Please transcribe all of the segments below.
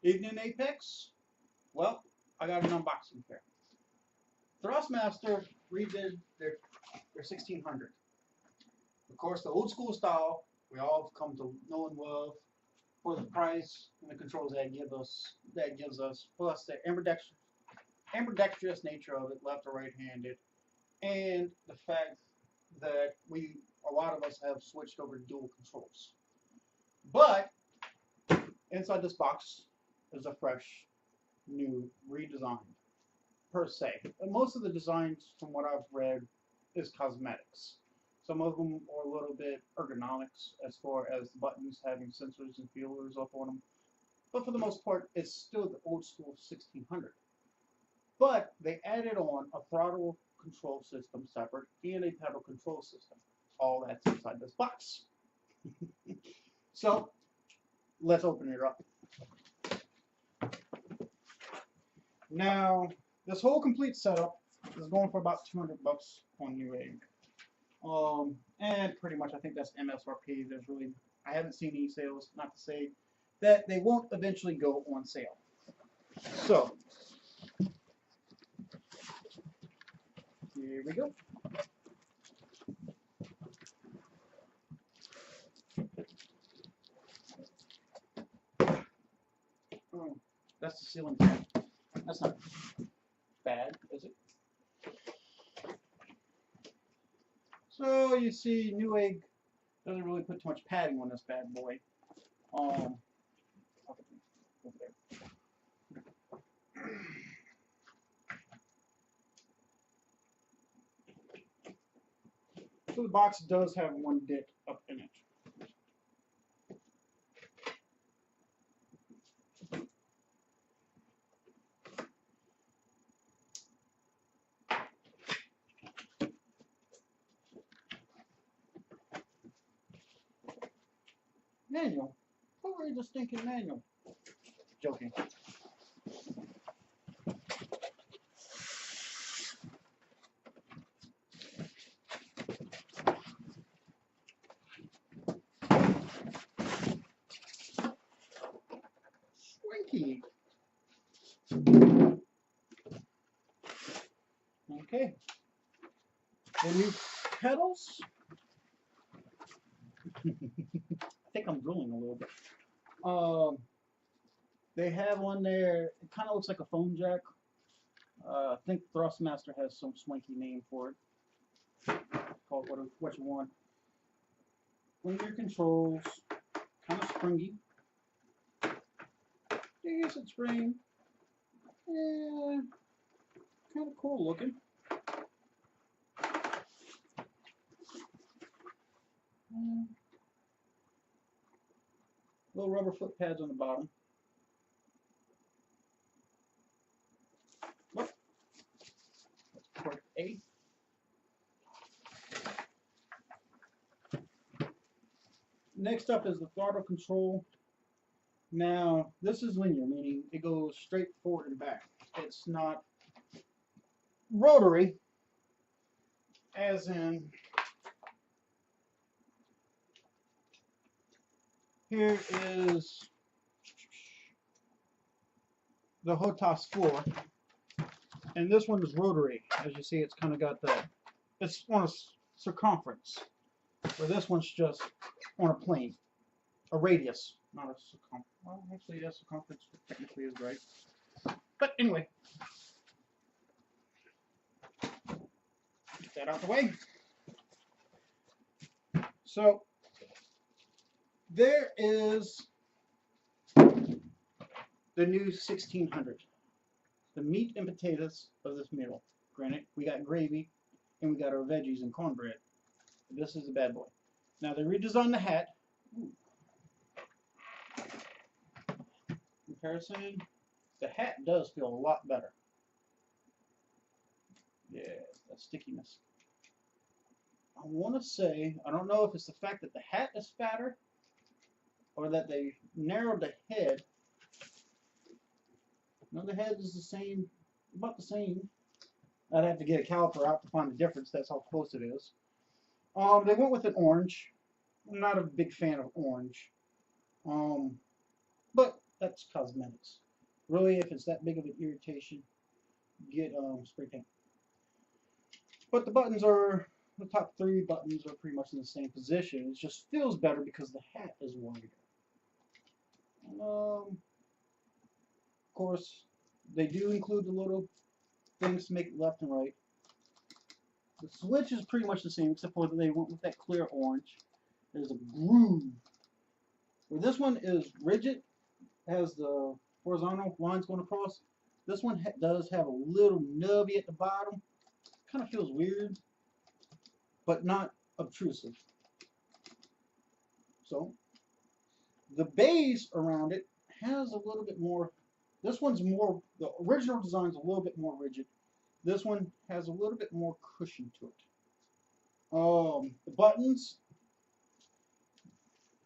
Evening Apex. Well, I got an unboxing here. Thrustmaster redid their 1600. Of course, the old school style we all have come to know and love for the price and the controls that gives us, plus the ambidextrous nature of it, left or right-handed, and the fact that a lot of us have switched over to dual controls. But inside this box is a fresh, new redesign per se. And most of the designs, from what I've read, is cosmetics. Some of them are a little bit ergonomics as far as the buttons having sensors and feelers up on them. But for the most part, it's still the old school 1600. But they added on a throttle control system separate and a pedal control system. All that's inside this box. So let's open it up. Now, this whole complete setup is going for about 200 bucks on Newegg. And pretty much I think that's MSRP. I haven't seen any sales, not to say that they won't eventually go on sale. So, here we go. Oh, that's the ceiling fan. That's not bad, is it? So you see, Newegg doesn't really put too much padding on this bad boy. Over there. So the box does have one dent up in it. Manual. Who reads a stinking manual? Joking. Swanky. Okay. The new pedals. I think I'm drooling a little bit. They have one there. It kind of looks like a phone jack. I think Thrustmaster has some swanky name for it. Call it what you want. Linear controls, kind of springy. Decent spring. Yeah, kind of cool looking. Little rubber foot pads on the bottom. That's port A. Next up is the throttle control. Now, this is linear, meaning it goes straight forward and back. It's not rotary, as in here is the HOTAS 4, and this one is rotary. As you see, it's kind of got it's on a circumference, where this one's just on a plane, a radius, not a circumference. Well, actually, yeah, circumference technically is right. But anyway, get that out the way. So there is the new 1600, the meat and potatoes of this meal. Granted, we got gravy and we got our veggies and cornbread. This is the bad boy. Now they redesigned the hat. Ooh. Comparison, the hat does feel a lot better. Yeah, that stickiness. I want to say, I don't know if it's the fact that the hat is fatter or that they narrowed the head. No, the head is the same, about the same. I'd have to get a caliper out to find the difference. That's how close it is. They went with an orange. I'm not a big fan of orange. But that's cosmetics. Really, if it's that big of an irritation, get spray paint. But the buttons are, the top three buttons are pretty much in the same position. It just feels better because the hat is wider. Of course, they do include the little things to make it left and right. The switch is pretty much the same, except for they went with that clear orange. There's a groove. Where this one is rigid, has the horizontal lines going across. This one does have a little nubby at the bottom. Kind of feels weird, but not obtrusive. So the base around it has a little bit more. This one's more, the original design's a little bit more rigid. This one has a little bit more cushion to it. The buttons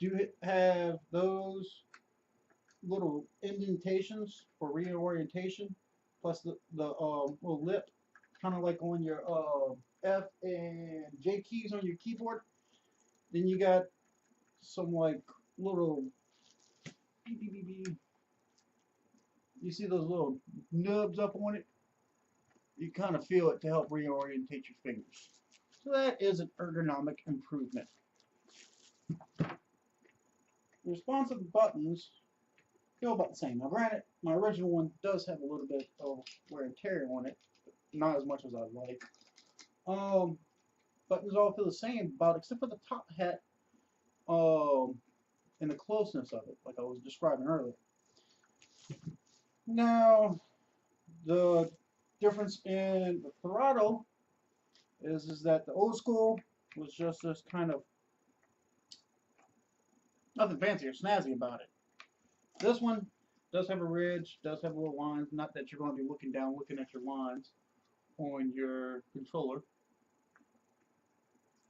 do have those little indentations for reorientation, plus the little lip, kind of like on your F and J keys on your keyboard. Then you got some like little beep, beep, beep, beep. You see those little nubs up on it? You kind of feel it to help reorientate your fingers. So that is an ergonomic improvement. The response of the buttons feel about the same. Now granted, my original one does have a little bit of wear and tear on it, but not as much as I'd like. Buttons all feel the same about except for the top hat and the closeness of it, like I was describing earlier. Now the difference in the throttle is that the old school was just this kind of nothing fancy or snazzy about it. This one does have a ridge, does have little lines, not that you're going to be looking down looking at your lines on your controller.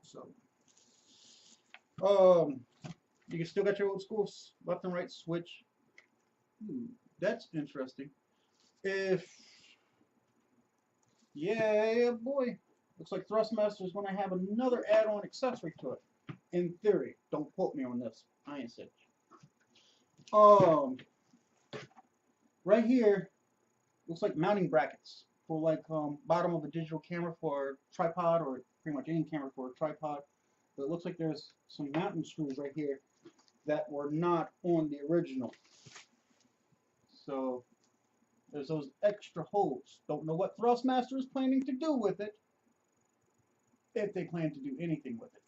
So you can still got your old school left and right switch. That's interesting. Yeah boy, looks like Thrustmaster is going to have another add-on accessory to it. In theory, don't quote me on this. I ain't said. Right here looks like mounting brackets for like bottom of a digital camera for a tripod, or pretty much any camera for a tripod. But it looks like there's some mounting screws right here that were not on the original. So there's those extra holes. Don't know what Thrustmaster is planning to do with it, if they plan to do anything with it.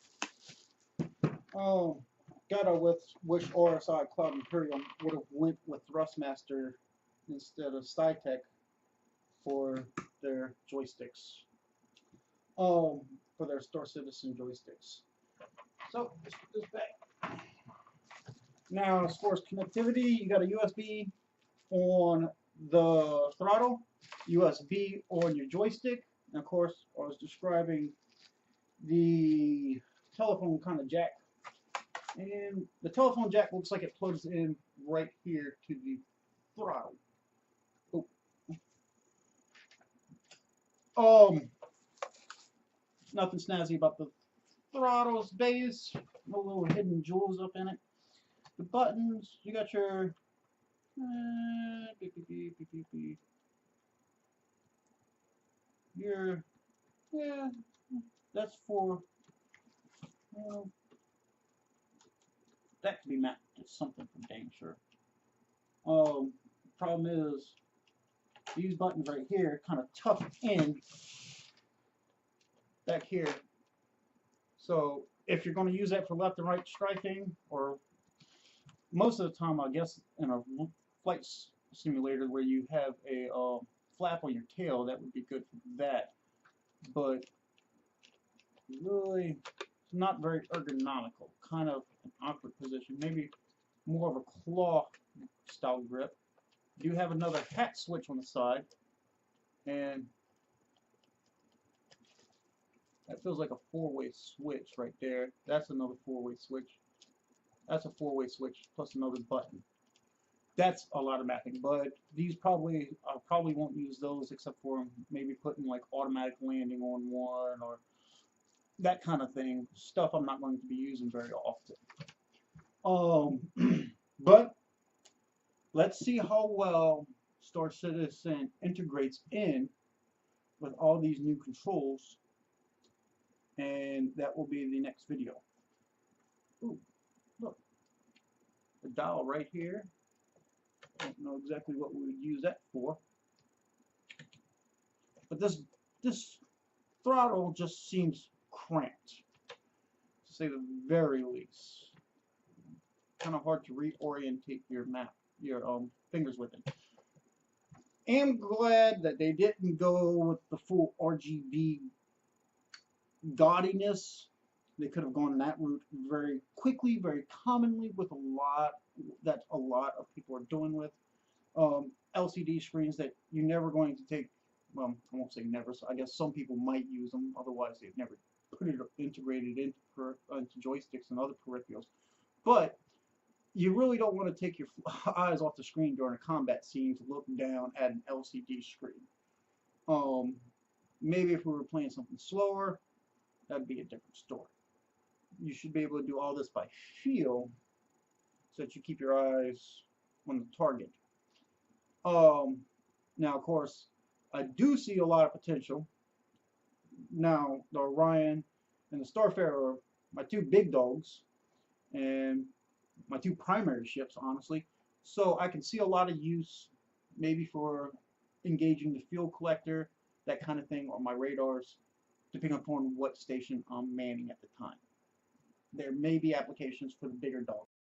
Gotta wish RSI Cloud Imperium would have went with Thrustmaster instead of Scytech for their joysticks. For their Star Citizen joysticks. So let's put this back. Now, as far as connectivity, you got a USB on the throttle, USB on your joystick, and of course, I was describing the telephone kind of jack. And the telephone jack looks like it plugs in right here to the throttle. Nothing snazzy about the throttle's base. No little hidden jewels up in it. The buttons, you got your yeah, that's for that could be mapped to something for dang sure. Problem is these buttons right here kind of tuck in back here. So if you're going to use that for left and right strafing, or most of the time, I guess in a flight simulator where you have a flap on your tail, that would be good for that. But really, it's not very ergonomical. Kind of an awkward position. Maybe more of a claw style grip. You have another hat switch on the side, and that feels like a four-way switch right there. That's another four-way switch. That's a four-way switch plus another button. That's a lot of mapping, but these I probably won't use those except for maybe putting like automatic landing on one or that kind of thing. Stuff I'm not going to be using very often. But Let's see how well Star Citizen integrates in with all these new controls, and that will be the next video. Ooh, look, the dial right here. I don't know exactly what we would use that for, but this throttle just seems cramped, to say the very least. Kind of hard to reorientate your fingers with it. Am glad that they didn't go with the full RGB gaudiness. They could have gone that route very quickly, very commonly, with a lot of people are doing with LCD screens that you're never going to take. Well, I won't say never. So I guess some people might use them. Otherwise, they've never put it integrated into joysticks and other peripherals. But you really don't want to take your eyes off the screen during a combat scene to look down at an LCD screen. Maybe if we were playing something slower, that'd be a different story. You should be able to do all this by feel so that you keep your eyes on the target. Now, of course, I do see a lot of potential. Now, the Orion and the Starfarer are my two big dogs and my two primary ships, honestly. So I can see a lot of use, maybe for engaging the fuel collector, that kind of thing, or my radars, depending upon what station I'm manning at the time. There may be applications for the bigger dogs.